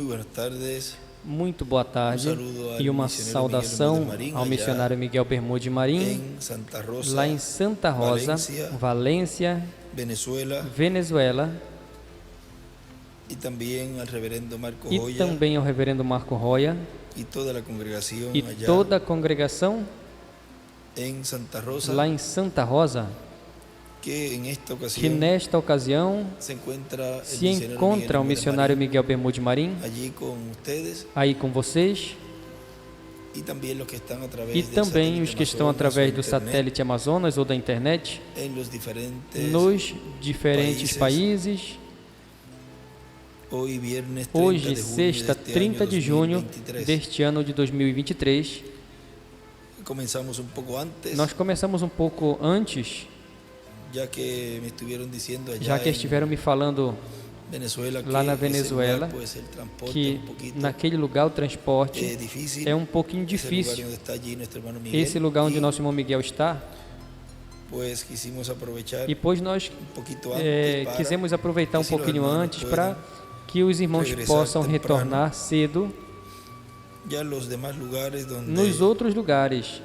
buenas tardes. Muito boa tarde e uma saudação ao missionário Miguel Bermude Marim, En Santa Rosa, lá em Santa Rosa, Valência, Venezuela, Venezuela, y también al reverendo Marco e Joya também ao reverendo Marco Roya y toda la congregación e allá toda a congregação en Santa Rosa, lá em Santa Rosa, que en esta que ocasión nesta ocasião se encuentra el se misionero encontra o Miguel missionário Marín Miguel Bermude Marim, allí con ustedes, aí com vocês, y también los que están a través e del também satélite os que estão Amazonas através o do internet, satélite Amazonas ou da internet, en los diferentes nos diferentes países. Hoy viernes 30 Hoje, de junio sexta, de este 30 año de junho 2023. deste ano de 2023. Comenzamos un poco antes, Nós começamos um pouco antes, ya que me estuvieron diciendo allá já que en estiveram me falando Venezuela lá na que ese Venezuela, lugar, pues, el transporte que un poquito naquele lugar o transporte difícil. é um pouquinho Ese lugar difícil. donde está allí nuestro hermano Miguel, Esse lugar onde y, nosso irmão Miguel está, pues quisimos aprovechar e pois nós un poquito antes para quisemos aproveitar um que, si los pouquinho hermanos antes puedan para que os irmãos regressar possam temprano. retornar cedo ya los demás lugares donde nos outros lugares,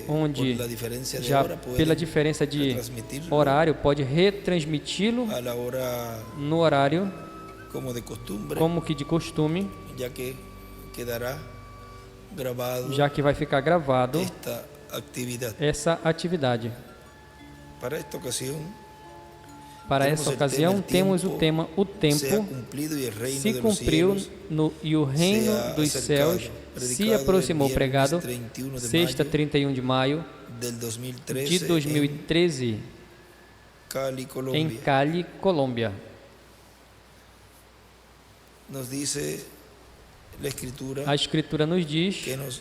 onde por la diferencia de já hora pueden pela diferença de retransmitirlo horário pode retransmiti-lo a la hora no horário como de costumbre, como que de costume, ya que quedará grabado já que vai ficar gravado esta actividad. essa atividade. Para esta ocasión Para temos essa o ocasião, tema, temos o tema O se ha Tempo cumplido y el reino se de los cumpriu cielos e o reino se ha dos acercado, céus se predicado aproximou, el pregado viernes 31 de sexta, mayo 31 de maio del 2013 de 2013 en Cali, em Colombia. Cali, Colômbia. Nos dice la escritura A Escritura nos diz que nos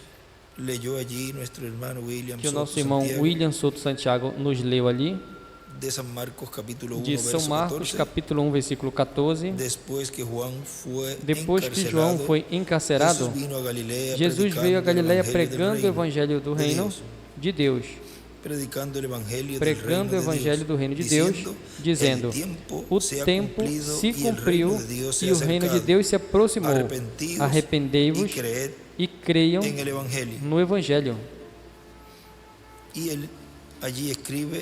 leyó allí nuestro hermano William que o Soto nosso irmão Santiago, William Souto Santiago nos leu ali, de San Marcos capítulo 1 de São verso Marcos, 14, capítulo 1, versículo 14. depois que João foi encarcerado, Jesus vino a Galileia, Jesus veio a Galileia pregando o evangelho do reino de Deus, predicando o evangelho do reino de Deus, dizendo: o tempo se cumpriu e o reino de Deus se aproximou. Arrependei-vos e creiam no evangelho.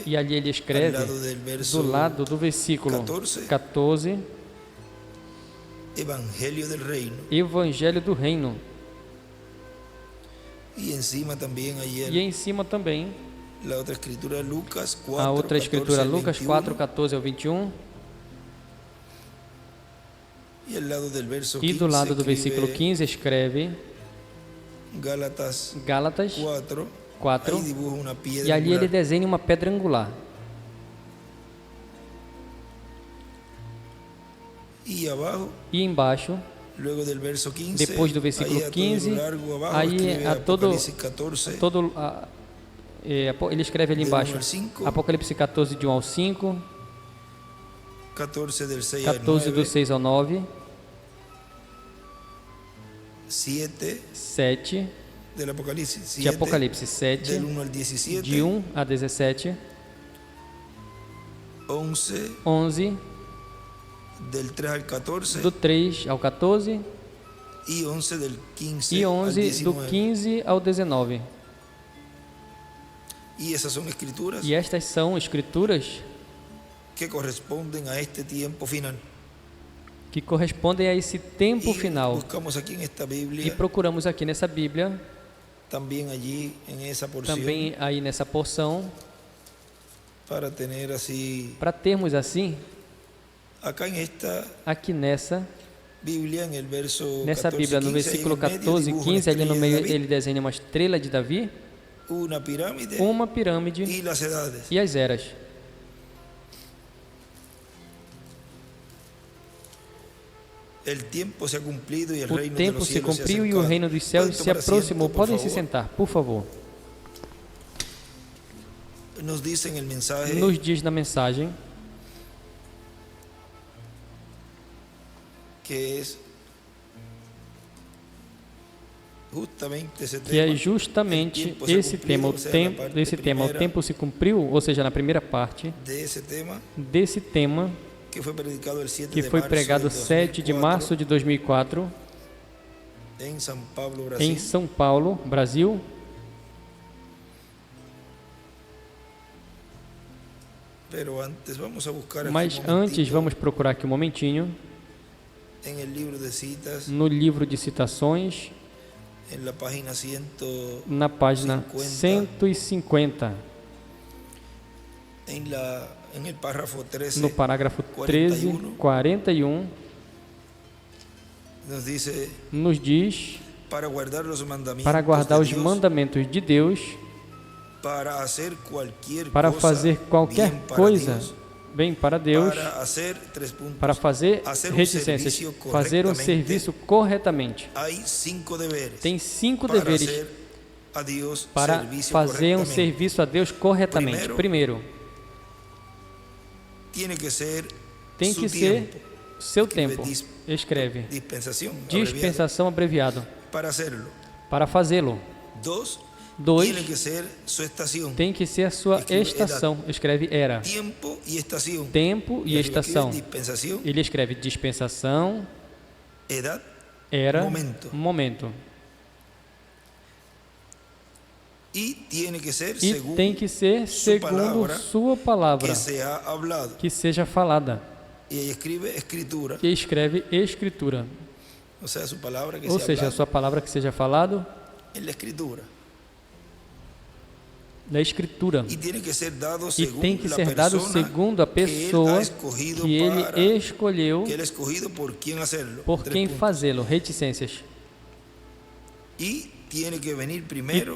E ali ele escreve, do lado do versículo 14, Evangelho do Reino. E em cima também a outra escritura, Lucas 4, 14 ao 21. E do lado do versículo 15 escreve Gálatas 4, e ali ele desenha uma pedra angular. E embaixo, depois do versículo 15, aí ele escreve ali embaixo, Apocalipse 14, de 1 ao 5, 14 do 6 ao 9, 7, de Apocalipse 7, de 1 a 17, 11, do 3 ao 14, e 11 do 15 ao 19. E estas são escrituras que correspondem a este tempo final. Que correspondem a esse tempo final. Bíblia, e procuramos aqui nessa Bíblia, também aí nessa porção, para termos assim, aqui nessa Bíblia, no versículo 14 e 15, ali no meio ele desenha uma estrela de Davi, uma pirâmide e as eras. O tempo se cumpriu e o reino dos céus se aproximou. Podem se sentar, por favor. Nos diz na mensagem que é justamente esse tema, o tempo se cumpriu, ou seja, na primeira parte desse tema que foi pregado 7 de março de 2004 em São Paulo, Brasil. Mas antes vamos procurar aqui um momentinho no livro de citações, na página 150, no parágrafo 13, 41, nos diz: para guardar os mandamentos de Deus, para fazer qualquer coisa bem para Deus, para fazer reticências, fazer um serviço corretamente. Tem 5 deveres para fazer um serviço a Deus corretamente. Primeiro, tem que ser seu tempo. Escreve dispensação abreviado. Para fazê-lo. 2, tem que ser a sua estação. Escreve era. Tempo e estação. Ele escreve dispensação, era, momento. E tem que ser segundo sua palavra, que seja falada. E escreve escritura. Ou seja, a sua palavra que seja falado na escritura. E tem que ser dado segundo a pessoa que ele escolheu por quem fazê-lo. Reticências. E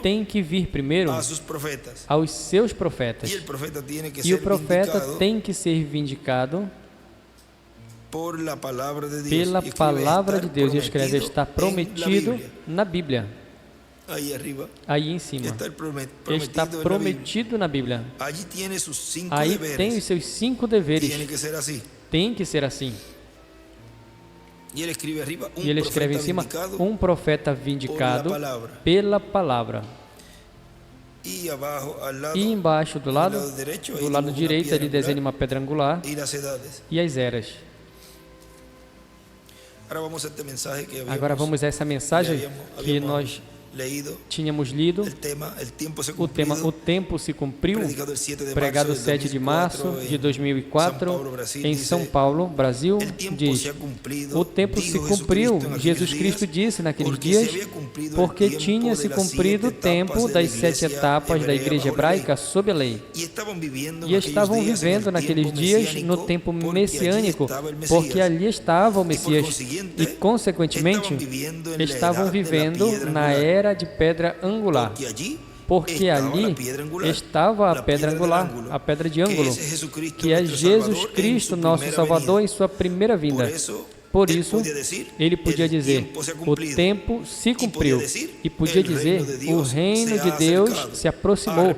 tem que vir primeiro aos seus profetas. E o profeta tem que ser vindicado pela palavra de Deus. E escreve: está prometido na Bíblia. Aí em cima está prometido na Bíblia. Aí tem os seus 5 deveres. Tem que ser assim. E ele escreve em cima: um profeta vindicado pela palavra. E embaixo, do lado direito, ele desenha uma pedra angular e as eras. Agora vamos a essa mensagem que nós tínhamos lido. O tempo se cumpriu, pregado 7 de março de 2004 em São Paulo, Brasil. Diz: o tempo se cumpriu. Jesus Cristo disse naqueles dias, porque tinha se cumprido o tempo das 7 etapas da igreja hebraica sob a lei. E estavam vivendo naqueles dias no tempo messiânico, porque ali estava o Messias. E consequentemente estavam vivendo na era de pedra angular, porque ali estava a pedra angular, a pedra de ângulo, que é Jesus Cristo, nosso Salvador, em sua primeira vinda. Por isso, ele podia dizer: o tempo se cumpriu. E podia dizer: o reino de Deus se aproximou.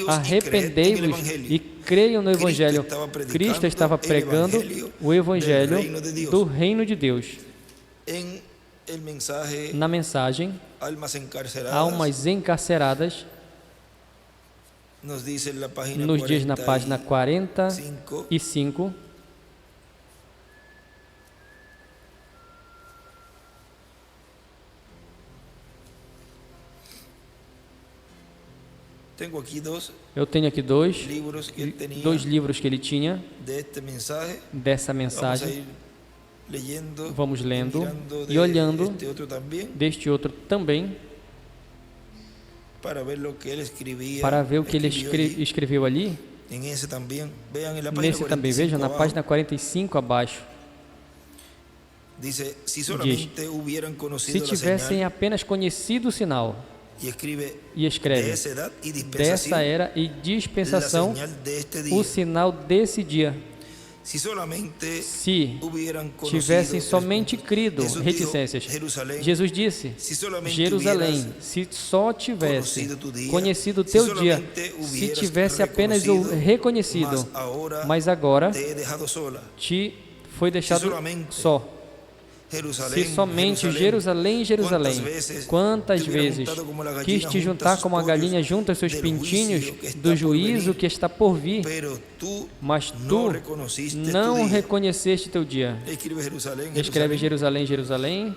Arrependei-vos e creiam no Evangelho. Cristo estava pregando o Evangelho do reino de Deus. Na mensagem, almas encarceradas, nos diz na página 45, eu tenho aqui dois livros que ele tinha dessa mensagem. Vamos lendo e olhando deste outro também, para ver o que ele escreveu ali. Nesse também, vejam na página 45 abaixo. Diz: se tivessem apenas conhecido o sinal. E escreve: dessa era e dispensação, o sinal desse dia. Se tivessem somente crido, reticências. Jesus disse: Jerusalém, se só tivesse conhecido o teu dia, se tivesse apenas o reconhecido, mas agora te foi deixado só. Se somente Jerusalém, Jerusalém, quantas vezes quis te juntar como a galinha junta os seus pintinhos do juízo que está por vir, mas tu não reconheceste teu dia. Escreve Jerusalém, Jerusalém,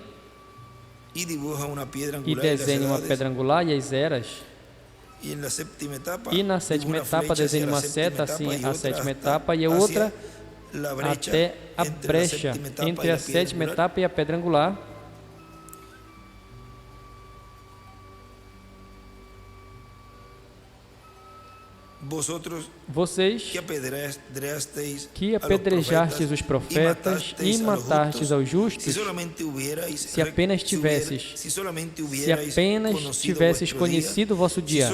e desenha uma pedra angular e as eras. E na sétima etapa desenha uma seta, assim a sétima etapa, e a outra até a brecha entre a sétima etapa e a pedra angular. Vocês que apedrejastes os profetas e matastes aos justos, se apenas tivesses conhecido o vosso dia,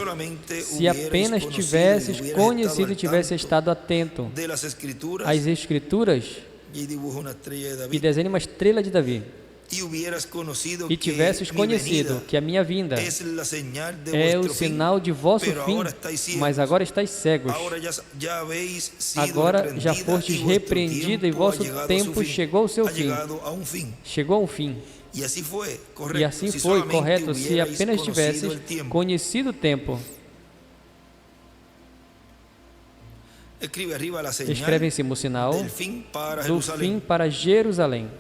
se apenas tivesses conhecido e tivesse estado atento às Escrituras, e desenhe uma estrela de Davi, e tivesses conhecido que a minha vinda é o sinal de vosso fim, mas agora estáis cegos. Agora já fostes repreendido e vosso tempo chegou ao seu fim. Chegou ao fim. E assim foi, correto, se apenas tivesses conhecido o tempo. Escreve em cima o sinal do fim para Jerusalém.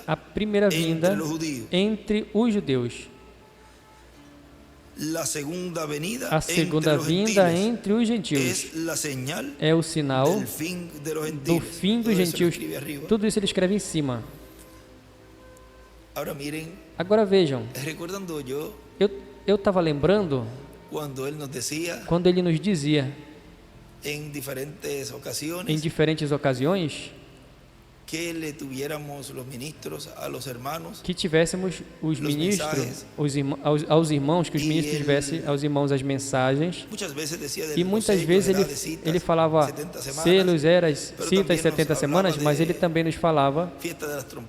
A primeira vinda entre os judeus. A segunda vinda entre os gentios. É o sinal do fim dos gentios. Tudo isso ele escreve em cima. Agora vejam, eu estava lembrando quando ele nos dizia em diferentes ocasiões que tivéssemos os ministros aos irmãos, que os ministros tivessem aos irmãos as mensagens, e muitas vezes ele falava selos, eras, citas, 70 semanas, mas ele também nos falava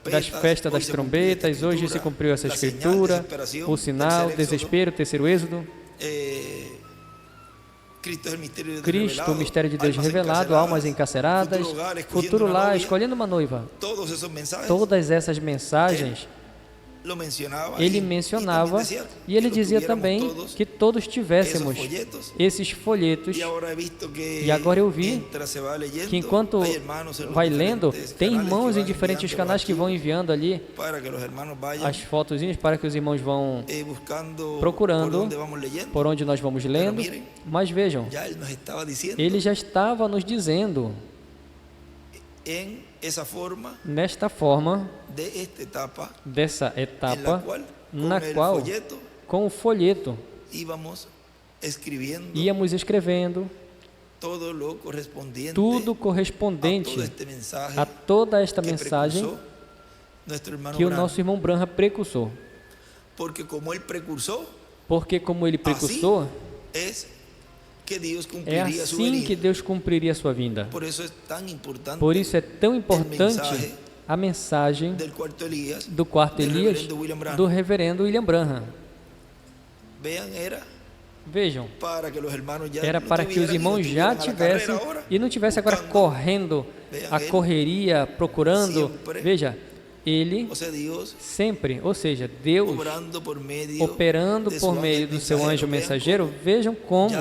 das festas das trombetas. Hoje se cumpriu essa escritura, o sinal, o desespero, o terceiro êxodo. Cristo, o mistério de Deus revelado, almas encarceradas, futuro lá, escolhendo uma noiva. Todas essas mensagens ele mencionava, e ele dizia também que todos tivéssemos esses folhetos. E agora eu vi que enquanto vai lendo, tem irmãos em diferentes canais que vão enviando ali as fotozinhas para que os irmãos vão procurando por onde nós vamos lendo. Mas vejam, ele já estava nos dizendo nesta forma, dessa etapa, na qual, com o folheto, íamos escrevendo tudo correspondente a toda esta mensagem que o nosso irmão Branham precursou. Porque como ele precursou, é assim que Deus cumpriria a sua vinda. Por isso é tão importante a mensagem do quarto Elias, do reverendo William Branham. Vejam, era para que os irmãos já tivessem, e não tivessem agora correndo a correria, procurando. Veja, ele sempre, ou seja, Deus operando por meio do seu anjo mensageiro. Vejam como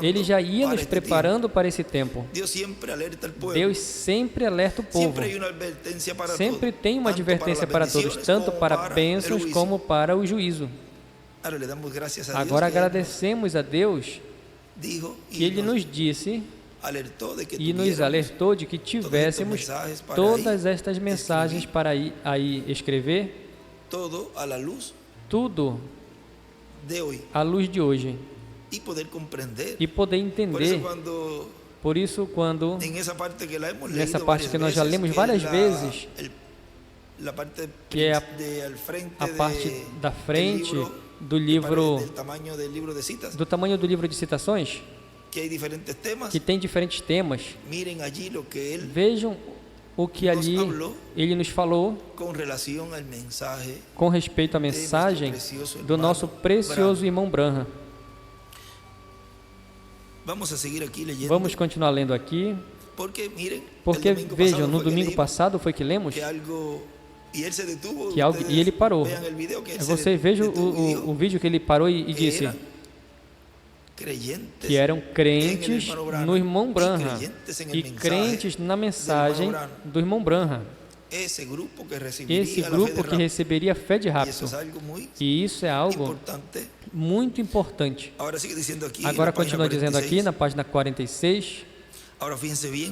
ele já ia nos preparando para esse tempo. Deus sempre alerta o povo. Sempre tem uma advertência para todos, tanto para bênçãos como para o juízo. Agora agradecemos a Deus que Ele nos disse e nos alertou de que tivéssemos todas estas mensagens para aí escrever, tudo à luz de hoje, e poder entender. Por isso, quando nessa parte que nós já lemos várias vezes, que é a parte da frente do livro, do tamanho do livro de citações, que tem diferentes temas. Vejam o que ali ele nos falou com respeito à mensagem do nosso precioso irmão Branham. Vamos continuar lendo aqui. Porque vejam, no domingo passado foi que lemos e ele parou. Você veja o vídeo que ele parou e disse que eram crentes no irmão Branham e crentes na mensagem do irmão Branham. Esse grupo que receberia a fé de rapto. E isso é algo muito importante. Agora continua dizendo aqui na página 46.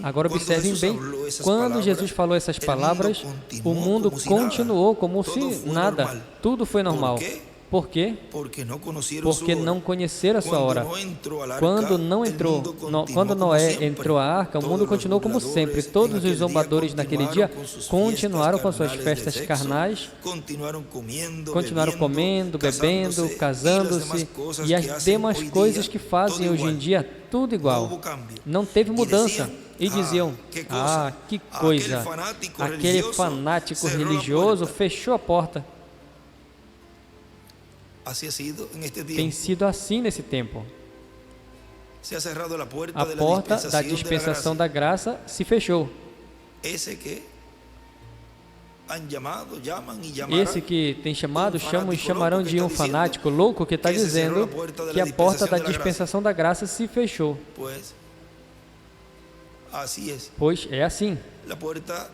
Agora observem bem, quando Jesus falou essas palavras, o mundo continuou como se nada, tudo foi normal. Por quê? Porque não conheceram a sua hora. Quando Noé entrou à arca, o mundo continuou como sempre. Todos os zombadores naquele dia continuaram com suas festas carnais, continuaram comendo, bebendo, casando-se e as demais coisas que fazem hoje em dia, tudo igual. Não teve mudança. E diziam, que coisa, aquele fanático religioso fechou a porta. Tem sido assim nesse tempo. A porta da dispensação da graça se fechou. Esse que tem chamado, chamam e chamarão de um fanático louco que está dizendo que a porta da dispensação da graça se fechou. Pois é assim. A porta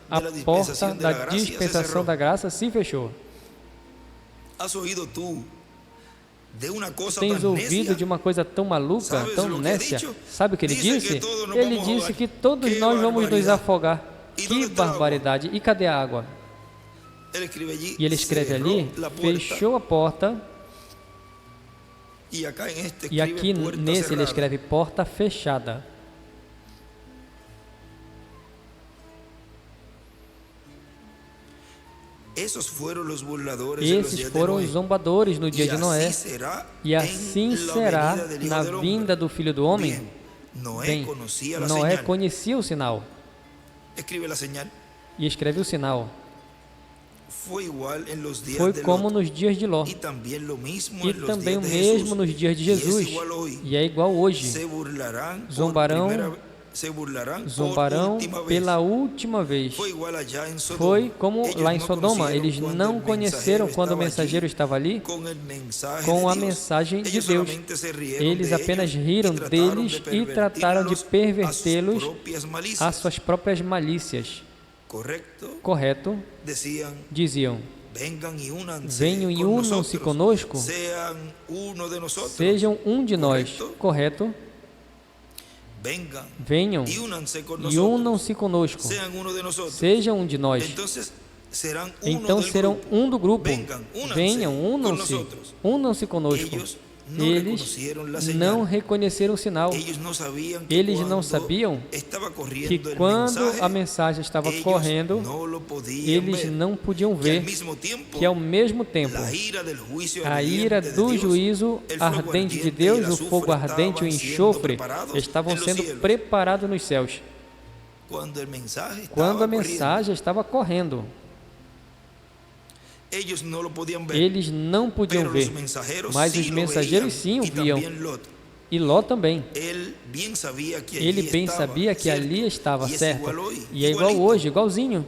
da dispensação da graça se fechou. Tens ouvido de uma coisa tão maluca, tão nécia? Sabe o que ele disse? Ele disse que todos nós vamos nos afogar. Que barbaridade! E cadê a água? E ele escreve ali, fechou a porta. E aqui nesse ele escreve porta fechada. Esses foram os zombadores no dia de Noé, e assim será na vinda do Filho do Homem. Bem, Noé conhecia o sinal e escreve o sinal. Foi como nos dias de Ló, e também o mesmo nos dias de Jesus, e é igual hoje. Zombarão pela última vez. Foi como lá em Sodoma, eles não conheceram quando o mensageiro estava ali com a mensagem de Deus. Eles apenas riram deles e trataram de pervertê-los às suas próprias malícias. Correto? Diziam, venham e unam-se conosco, sejam um de nós. Correto? Venham e unam-se conosco, sejam um de nós. Então serão um do grupo. Venham, unam-se conosco. Eles não reconheceram o sinal. Eles não sabiam que quando a mensagem estava correndo, eles não podiam ver que ao mesmo tempo a ira do juízo ardente de Deus, o fogo ardente, o enxofre, estavam sendo preparados nos céus. Quando a mensagem estava correndo, eles não podiam ver, mas os mensageiros sim o viam. E Ló também. Ele bem sabia que ali estava certo. E é igual hoje, igualzinho.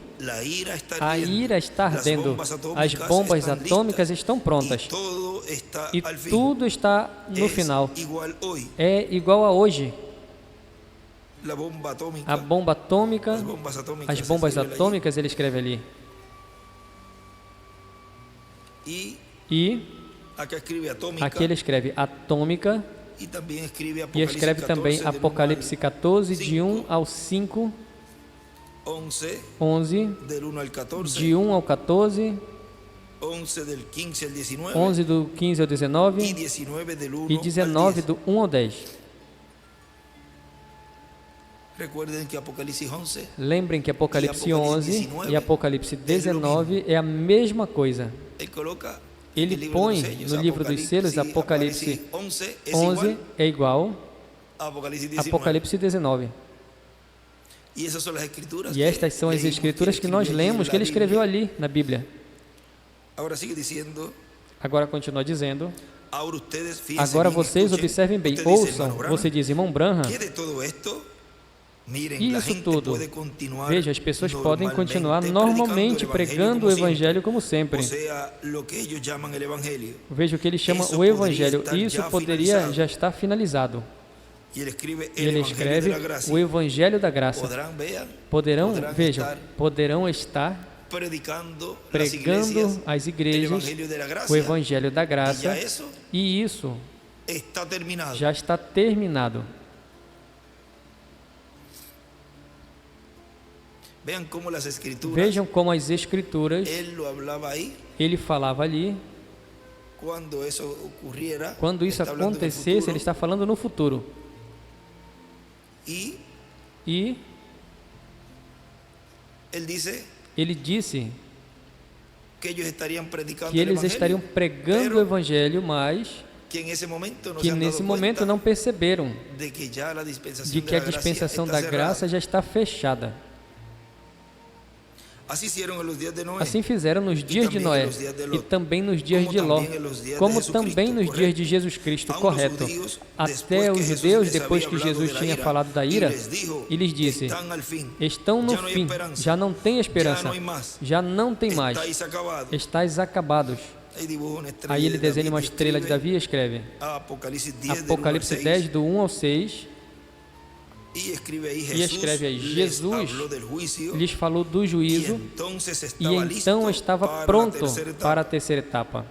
A ira está ardendo. As bombas atômicas estão prontas. E tudo está no final. É igual a hoje. A bomba atômica, as bombas atômicas, ele escreve ali. E aqui ele escreve atômica e escreve também Apocalipse 14, de 1 ao 5, 11, de 1 ao 14, 11 do 15 ao 19 e 19 do 1 ao 10. Lembrem que Apocalipse 11 e Apocalipse 19 é a mesma coisa. Ele põe no livro dos selos Apocalipse 11 é igual a Apocalipse 19. E estas são as escrituras que nós lemos, que ele escreveu ali na Bíblia. Agora continua dizendo, Agora vocês observem bem, ouçam. Você diz, irmão Branham, e isso tudo, veja, as pessoas podem continuar normalmente pregando o Evangelho como sempre. Veja o que ele chama o Evangelho. Isso poderia já estar finalizado. E ele escreve o Evangelho da Graça. Poderão estar pregando às igrejas o Evangelho da Graça, e isso já está terminado. Vejam como as Escrituras, ele falava ali, quando isso acontecesse, ele está falando no futuro. E ele disse que eles estariam pregando o Evangelho, mas que nesse momento não perceberam de que a dispensação da graça já está fechada. Assim fizeram nos dias de Noé e também nos dias de Ló, como também nos dias de Jesus Cristo, correto. Até os judeus, depois que Jesus tinha falado da ira, e lhes disse, estão no fim, já não tem esperança, já não tem mais, estáis acabados. Aí ele desenha uma estrela de Davi e escreve, Apocalipse 10, do 1 ao 6, e escreve aí, Jesus lhes falou do juízo e então estava pronto para a terceira etapa.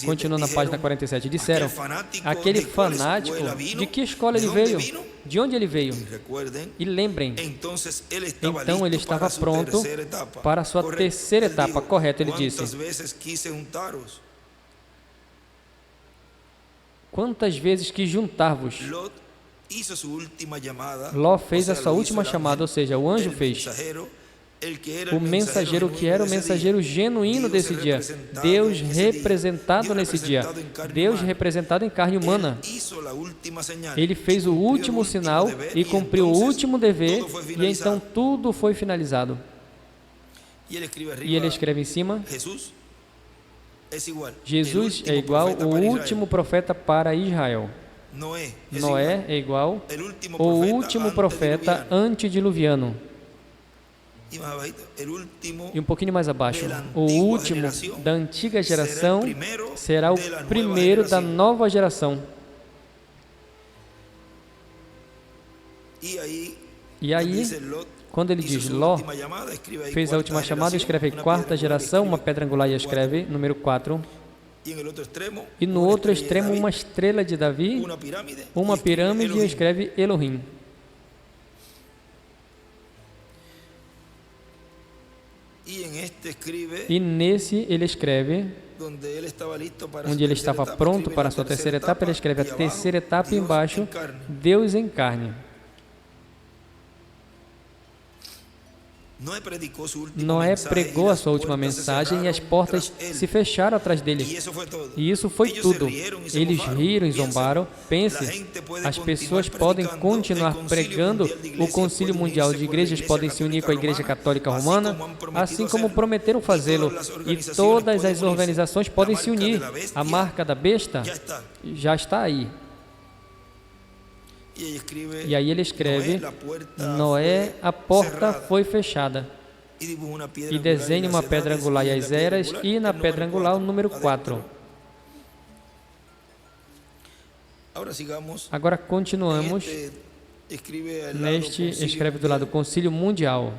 Continuando na página 47, disseram, aquele fanático, de que escola ele veio? De onde ele veio? E lembrem, então ele estava pronto para a sua terceira etapa, correto, ele disse. Quantas vezes quis juntar-vos? Ló fez a sua última chamada, ou seja, o anjo fez. O mensageiro que era o mensageiro genuíno desse dia. Deus representado nesse dia. Deus representado em carne humana. Ele fez o último sinal e cumpriu o último dever, e então tudo foi finalizado. E ele escreve em cima, Jesus é igual o último profeta para Israel. Noé é igual o último profeta antediluviano. E um pouquinho mais abaixo, o último da antiga geração será o primeiro da nova geração. E aí, quando ele diz Ló fez a última chamada, escreve quarta geração, uma pedra angular, e escreve número 4. E no outro extremo, uma estrela de Davi, uma pirâmide, e escreve Elohim. E nesse ele escreve, onde ele estava pronto para a sua terceira etapa, ele escreve a terceira etapa, e embaixo, Deus em carne. Noé pregou a sua última mensagem e as portas se fecharam atrás dele. E isso foi tudo. Eles riram e zombaram. Pense, as pessoas podem continuar pregando, o Concílio Mundial de Igrejas podem se unir com a Igreja Católica Romana, assim como prometeram fazê-lo, e todas as organizações podem se unir. A marca da besta já está aí. E aí ele escreve, Noé, a porta foi fechada. E desenha uma pedra angular e as eras, e na pedra angular o número 4. Agora continuamos. Neste escreve do lado Concílio Mundial.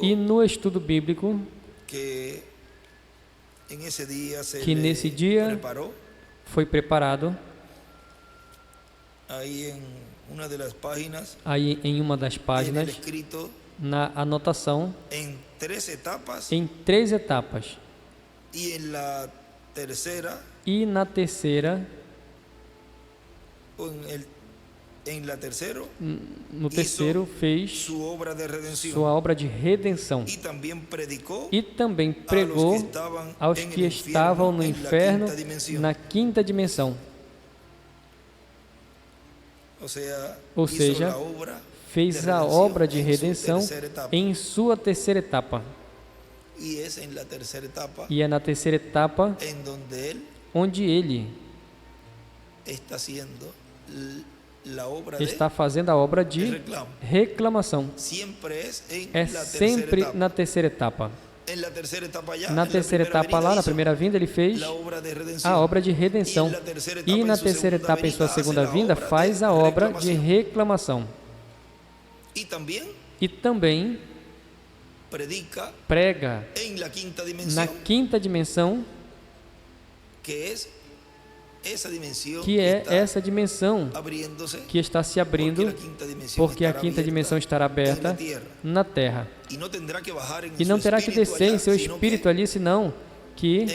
E no estudo bíblico, que nesse dia foi preparado, aí em uma das páginas, na anotação, em 3 etapas. E na terceira, no terceiro fez sua obra de redenção, e também pregou aos que estavam no inferno na quinta dimensão. Ou seja, fez a obra de redenção em sua terceira etapa. E é na terceira etapa onde ele está fazendo a obra de reclamação. É sempre na terceira etapa. Na terceira etapa lá, na primeira vinda, ele fez a obra de redenção. E na terceira etapa, em sua segunda vinda, faz a obra de reclamação. E também prega na quinta dimensão, que é essa dimensão que está se abrindo, porque a quinta dimensão estará aberta na Terra. E não terá que descer em seu espírito ali, senão que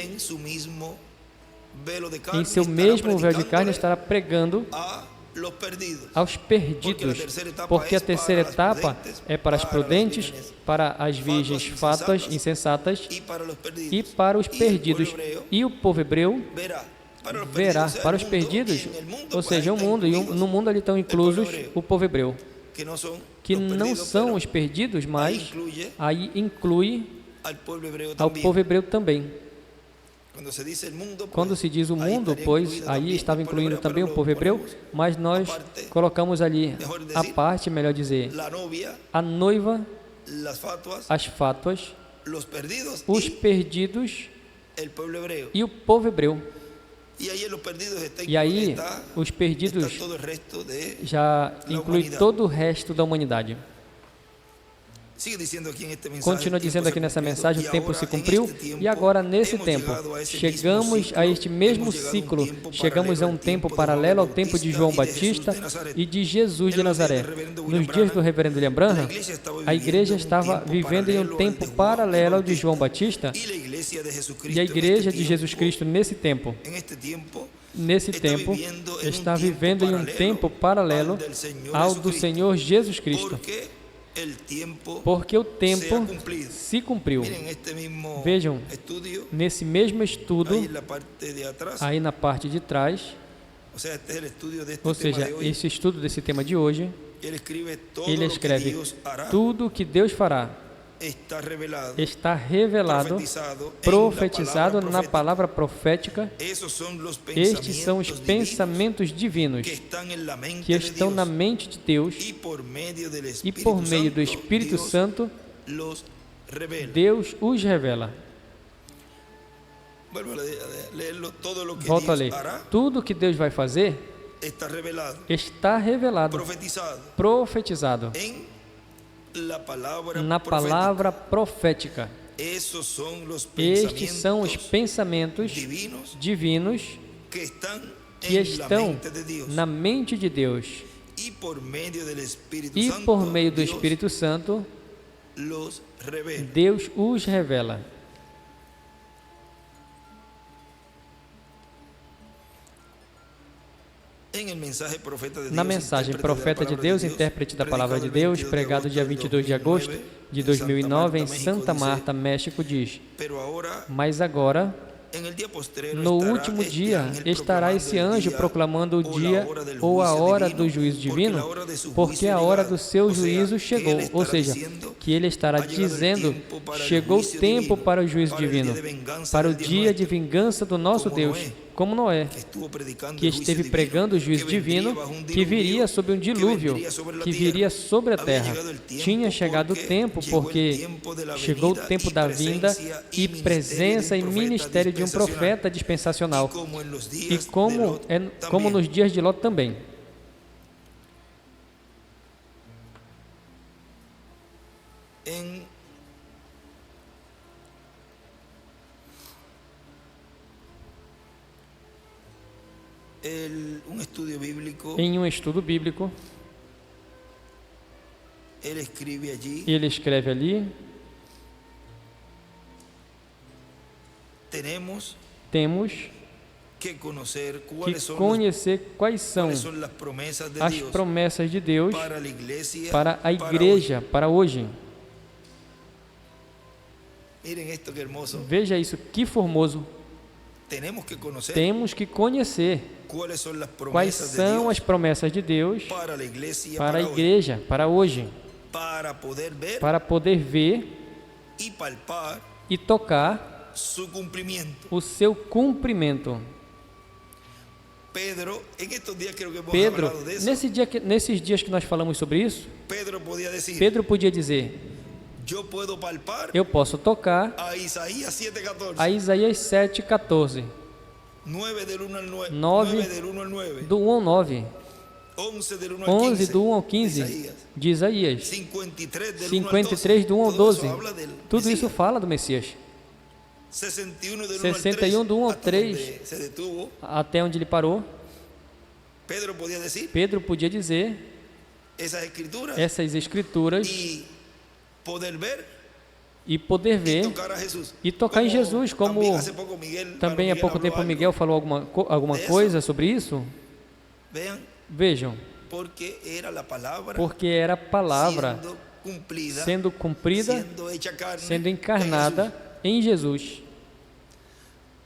em seu mesmo véu de carne estará pregando aos perdidos, porque a terceira etapa é para as prudentes, para as virgens fátuas, insensatas e para os perdidos. E o povo hebreu verá para os perdidos, ou seja, o mundo, e no mundo ali estão inclusos o povo hebreu, que não são os perdidos, mas aí inclui ao povo hebreu também. Quando se diz o mundo, pois aí estava incluindo também o povo hebreu, mas nós colocamos ali a parte, melhor dizer, a noiva, as fátuas, os perdidos e o povo hebreu. E aí, os perdidos já inclui todo o resto da humanidade. Continua dizendo aqui nessa mensagem, o tempo se cumpriu, e agora nesse tempo, chegamos a este mesmo ciclo, chegamos a um tempo paralelo ao tempo de João Batista e de Jesus de Nazaré. Nos dias do reverendo William Branham, a igreja estava vivendo em um tempo paralelo ao de João Batista, e a igreja de Jesus Cristo nesse tempo está vivendo em um tempo paralelo ao do Senhor Jesus Cristo. Porque o tempo se cumpriu. Vejam, nesse mesmo estudo, aí na parte de trás, ou seja, esse estudo desse tema de hoje, ele escreve: tudo o que Deus fará está revelado, profetizado na palavra profética. Estes são os pensamentos divinos que estão na mente de Deus, e por meio do Espírito Santo, Deus os revela. Volto a ler. Tudo que Deus vai fazer está revelado, profetizado na palavra profética. Estes são os pensamentos divinos que estão na mente de Deus, e por meio do Espírito Santo, Deus os revela. Na mensagem Profeta de Deus, intérprete da Palavra de Deus, pregado dia 22 de agosto de 2009 em Santa Marta, México, diz: mas agora, no último dia, estará esse anjo proclamando o dia ou a hora do juízo divino, porque a hora do seu juízo chegou. Ou seja, que ele estará dizendo: chegou o tempo para o juízo divino, para o dia de vingança do nosso Deus, como Noé, que esteve pregando o juízo divino, que viria sobre um dilúvio, que viria sobre a terra. Tinha chegado o tempo, porque chegou o tempo da vinda e presença e ministério de um profeta dispensacional, e como nos dias de Ló também. Em um estudo bíblico, ele escreve ali: temos que conhecer quais são as promessas de Deus para a igreja, para hoje. Veja isso, que formoso. temos que conhecer quais são as promessas de Deus para a igreja, para hoje, para poder ver e tocar o seu cumprimento. Pedro, nesses dias que nós falamos sobre isso, Pedro podia dizer: eu posso tocar a Isaías 7,14, 9 do 1 ao 9, 11 do 1 ao 15 de Isaías, 53 do 1 ao 12. Tudo isso fala do Messias. 61 do 1 ao 3, até onde ele parou. Pedro podia dizer essas escrituras e poder ver e tocar em Jesus, como também há pouco tempo Miguel falou alguma coisa sobre isso. Vejam, porque era a palavra sendo cumprida, sendo encarnada em Jesus.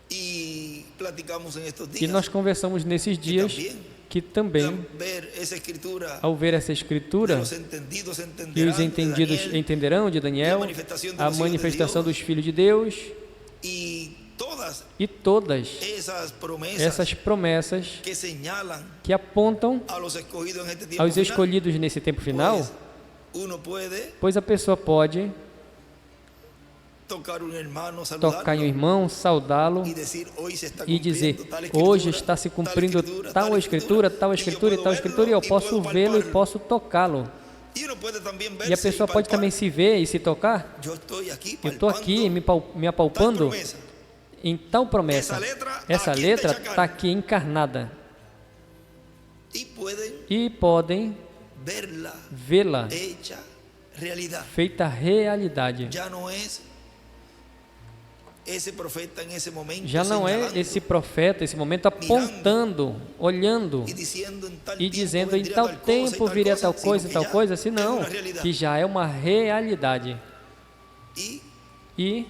E nós conversamos nesses dias que também, ao ver essa escritura, e os entendidos entenderão de Daniel, a manifestação dos filhos de Deus, e todas essas promessas que apontam aos escolhidos nesse tempo final, pois a pessoa pode tocar em um irmão, saudá-lo e dizer: hoje está se cumprindo tal escritura, tal escritura e tal escritura, e eu posso vê-lo e posso tocá-lo. E a pessoa pode também se ver e se tocar. Eu estou aqui me apalpando em tal promessa. Essa letra está aqui encarnada. E podem vê-la feita realidade. Já não é esse profeta, esse momento apontando, olhando e dizendo: em tal tempo viria tal coisa, senão que já é uma realidade. E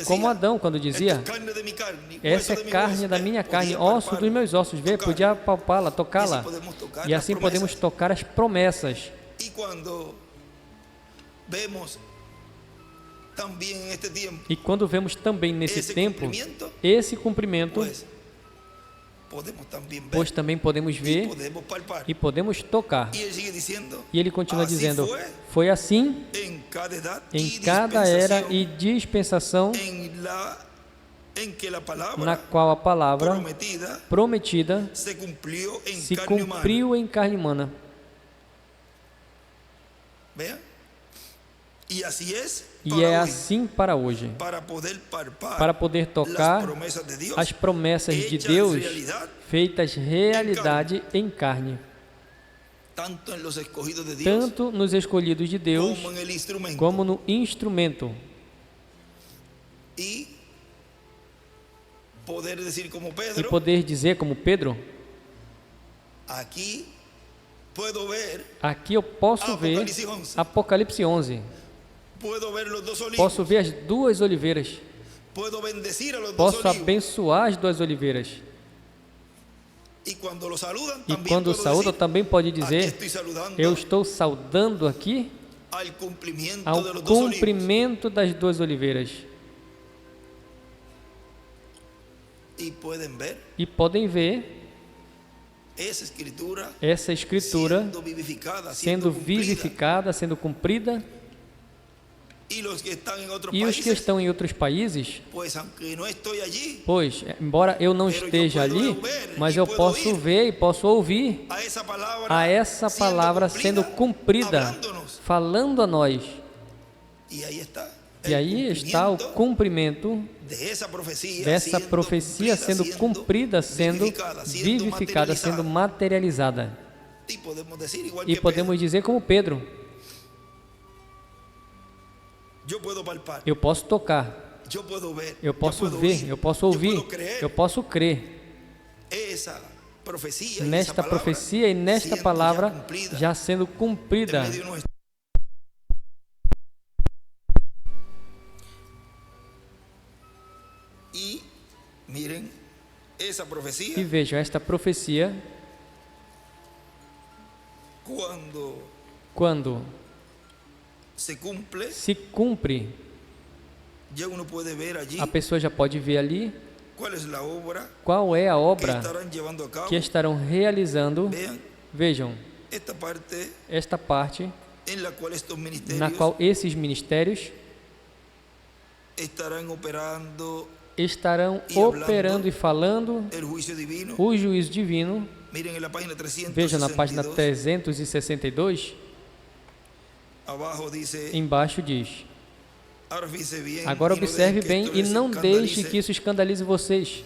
como Adão, quando dizia: essa é carne da minha carne, osso dos meus ossos, vê, podia palpá-la, tocá-la. E assim podemos tocar as promessas. E quando vemos também nesse tempo esse cumprimento, pois também podemos ver e podemos tocar. E ele continua dizendo: foi assim em cada era e dispensação na qual a palavra prometida se cumpriu em carne humana. E é assim para hoje, para poder tocar as promessas de Deus feitas realidade em carne, tanto nos escolhidos de Deus como no instrumento. E poder dizer como Pedro: aqui eu posso ver Apocalipse 11. Posso ver as duas oliveiras. Posso abençoar as duas oliveiras. E quando saúda, também pode dizer: eu estou saudando aqui ao cumprimento das duas oliveiras. E podem ver essa escritura sendo vivificada, sendo cumprida. E os que estão em outros países, pois, embora eu não esteja ali, mas eu posso ver e posso ouvir a essa palavra sendo cumprida, falando a nós. E aí está o cumprimento dessa profecia sendo cumprida, sendo vivificada, sendo materializada. E podemos dizer como Pedro: eu posso tocar, eu posso ver, eu posso ouvir, eu posso crer nesta profecia e nesta palavra já sendo cumprida. E vejam, esta profecia, quando se cumpre, a pessoa já pode ver ali qual é a obra que estarão realizando. Vejam, esta parte na qual esses ministérios estarão operando e falando o juízo divino. Vejam na página 362, embaixo diz: agora observe bem e não deixe que isso escandalize vocês.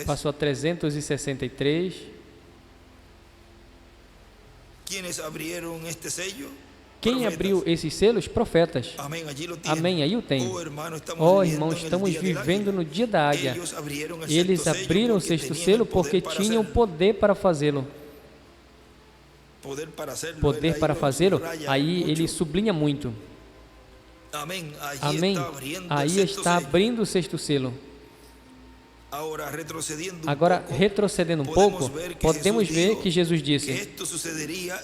Passou a 363. Quem abriu esses selos? Profetas. Amém, aí o tem. Ó irmãos, estamos vivendo no dia da águia. Eles abriram o sexto selo porque tinham poder para fazê-lo. Poder para fazê-lo, aí ele sublinha muito. Amém, aí está abrindo o sexto selo. Agora, retrocedendo um pouco, podemos ver que Jesus disse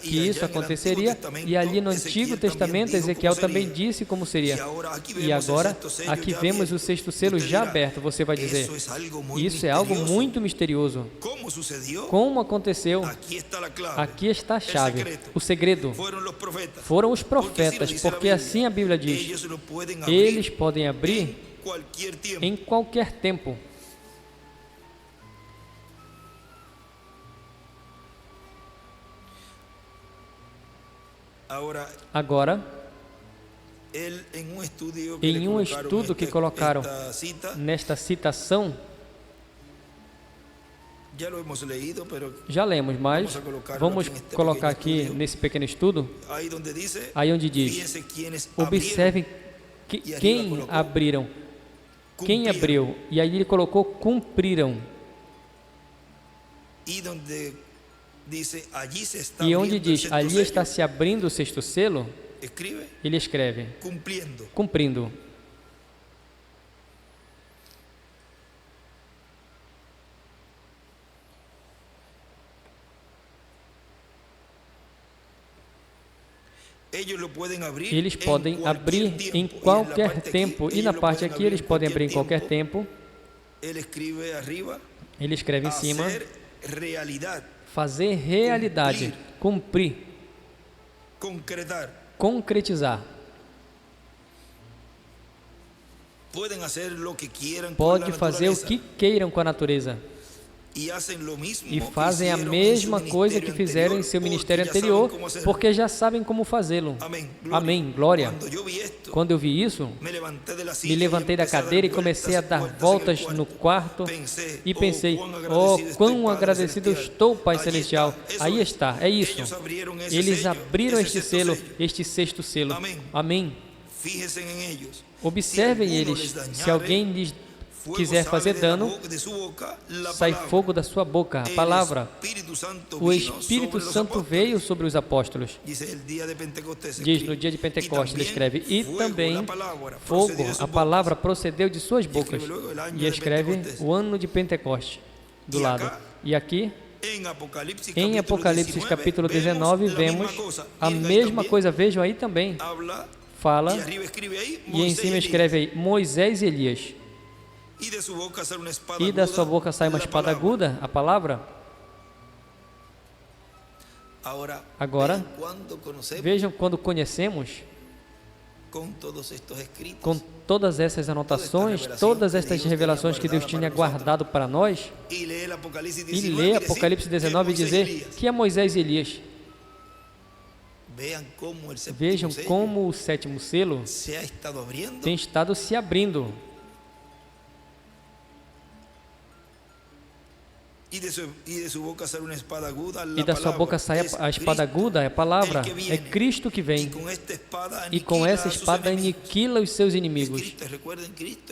que isso aconteceria, e ali no Antigo Testamento, Ezequiel também disse como seria. E agora, aqui vemos o sexto selo já aberto. Você vai dizer, isso é algo muito misterioso. Como aconteceu? Aqui está a chave, o segredo. Foram os profetas, porque assim a Bíblia diz, eles podem abrir em qualquer tempo. Agora, em um estudo que colocaram nesta citação, já lemos, mas vamos colocar aqui nesse pequeno estudo, aí onde diz, observem quem abriram, quem abriu, e aí ele colocou cumpriram. E onde diz, ali está se abrindo o sexto selo, ele escreve, cumprindo. Eles podem abrir em qualquer tempo, e na parte aqui eles podem abrir em qualquer tempo. Ele escreve em cima, fazer realidade, cumprir, concretizar. Pode fazer o que queiram com a natureza. E fazem a mesma coisa que fizeram em seu ministério anterior, porque já sabem como fazê-lo. Amém, glória. Quando eu vi isso, me levantei da cadeira e comecei a dar voltas no quarto e pensei, oh, quão agradecido eu estou, Pai Celestial. Aí está, é isso. Eles abriram este selo, este sexto selo. Amém. Observem eles, se alguém lhes quiser fazer dano, sai fogo da sua boca. A palavra, o Espírito Santo veio sobre os apóstolos. Diz no dia de Pentecostes, ele escreve, e também fogo, a palavra procedeu de suas bocas. E escreve o ano de Pentecostes do lado. E aqui, em Apocalipse capítulo 19, vemos a mesma coisa. Vejam aí também. Fala, e em cima escreve aí, Moisés e Elias. E da sua boca sai uma espada aguda, a palavra. Agora, vejam quando conhecemos, com todas essas anotações, todas estas revelações que Deus tinha guardado para nós, e ler Apocalipse 19 e dizer que é Moisés e Elias. Vejam como o sétimo selo tem estado se abrindo. E da sua boca sai a espada aguda, é a palavra, é Cristo que vem. E com essa espada aniquila os seus inimigos.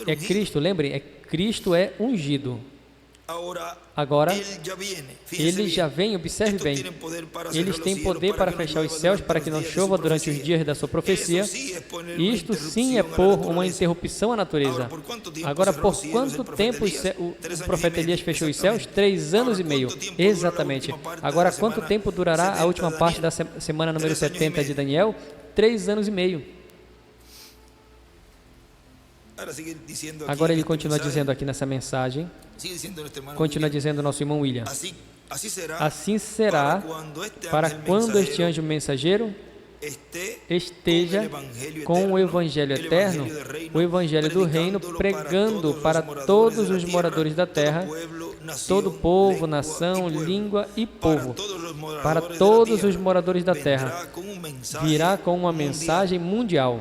É Cristo, lembrem, Cristo é ungido. Agora, ele já vem, observe bem, eles têm poder para fechar os céus para que não chova durante os dias da sua profecia. Isto sim é pôr uma interrupção à natureza. Agora, por quanto tempo o profeta Elias fechou os céus? 3 anos e meio, exatamente. Agora, quanto tempo durará a última parte da semana número 70 de Daniel? 3 anos e meio. Agora ele continua dizendo aqui nessa mensagem, continua dizendo o nosso irmão William, assim será para quando este anjo mensageiro esteja com o Evangelho eterno, o Evangelho do reino, pregando para todos os moradores da terra, todo povo, nação, língua e povo, para todos os moradores da terra, virá com uma mensagem mundial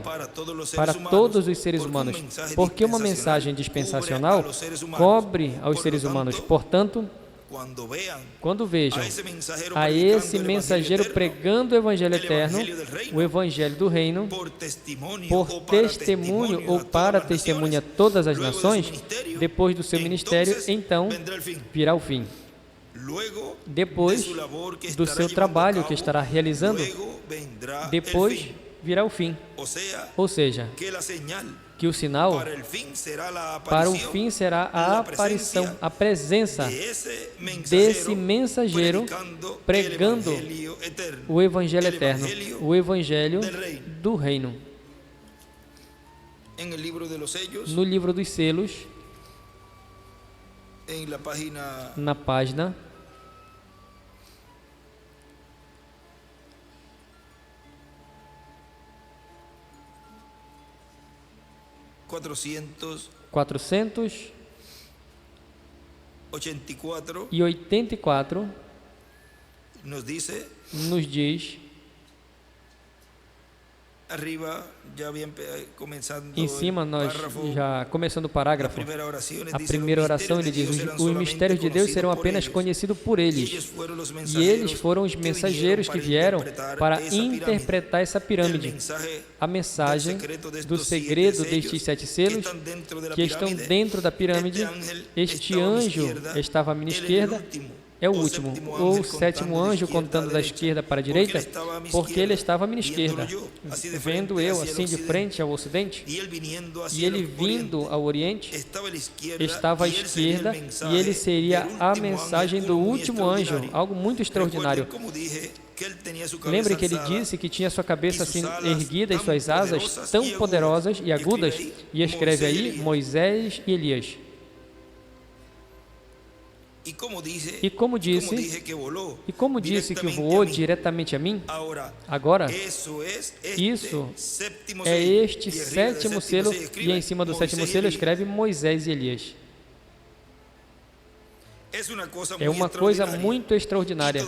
para todos os seres humanos, porque uma mensagem dispensacional cobre aos seres humanos. Portanto, quando vejam a esse mensageiro pregando o Evangelho eterno, o Evangelho do reino, por testemunho ou para testemunha a todas as nações, depois do seu ministério, então virá o fim. Depois do seu trabalho que estará realizando, depois virá o fim. Ou seja, que o sinal para o fim será a aparição, a presença desse mensageiro pregando o Evangelho eterno, o Evangelho do reino. No livro dos selos, na página 484 nos diz, em cima, nós já começando o parágrafo, a primeira oração, ele diz: os mistérios de Deus serão apenas conhecidos por eles, e eles foram os mensageiros que vieram para interpretar essa pirâmide, a mensagem do segredo destes 7 selos que estão dentro da pirâmide. Este anjo estava à minha esquerda, é o último, ou o 7º anjo, contando da esquerda para a direita, porque ele estava à minha esquerda, vendo eu assim de frente ao ocidente, e ele vindo ao oriente, estava à esquerda, e ele seria a mensagem do último anjo, algo muito extraordinário. Lembre que ele disse que tinha sua cabeça assim erguida e suas asas tão poderosas e agudas, e escreve aí Moisés e Elias. E como disse que voou diretamente a mim, agora, isso é este 7º selo, e em cima do 7º selo escreve Moisés e Elias. É uma coisa muito extraordinária,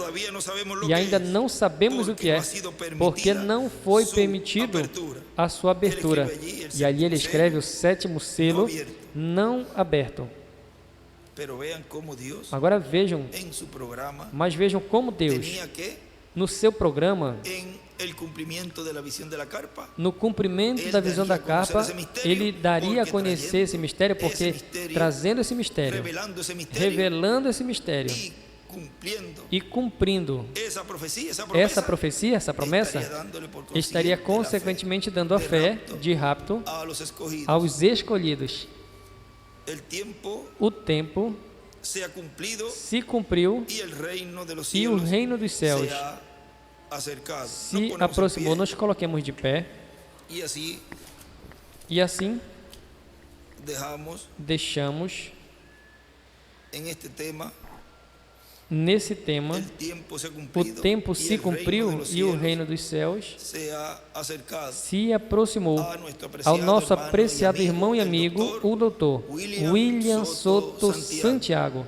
e ainda não sabemos o que é, porque não foi permitido a sua abertura. E ali ele escreve o 7º selo não aberto. Agora vejam, mas vejam como Deus, no seu programa, no cumprimento da visão da carpa, ele daria a conhecer esse mistério, porque trazendo esse mistério, revelando esse mistério e cumprindo essa profecia, essa promessa, estaria consequentemente dando a fé de rapto aos escolhidos. O tempo se cumpriu e o reino dos céus se aproximou. Nós coloquemos de pé e assim deixamos nesse tema, o tempo se cumpriu e o reino dos céus se aproximou ao nosso apreciado irmão e amigo, o Dr. William Soto Santiago.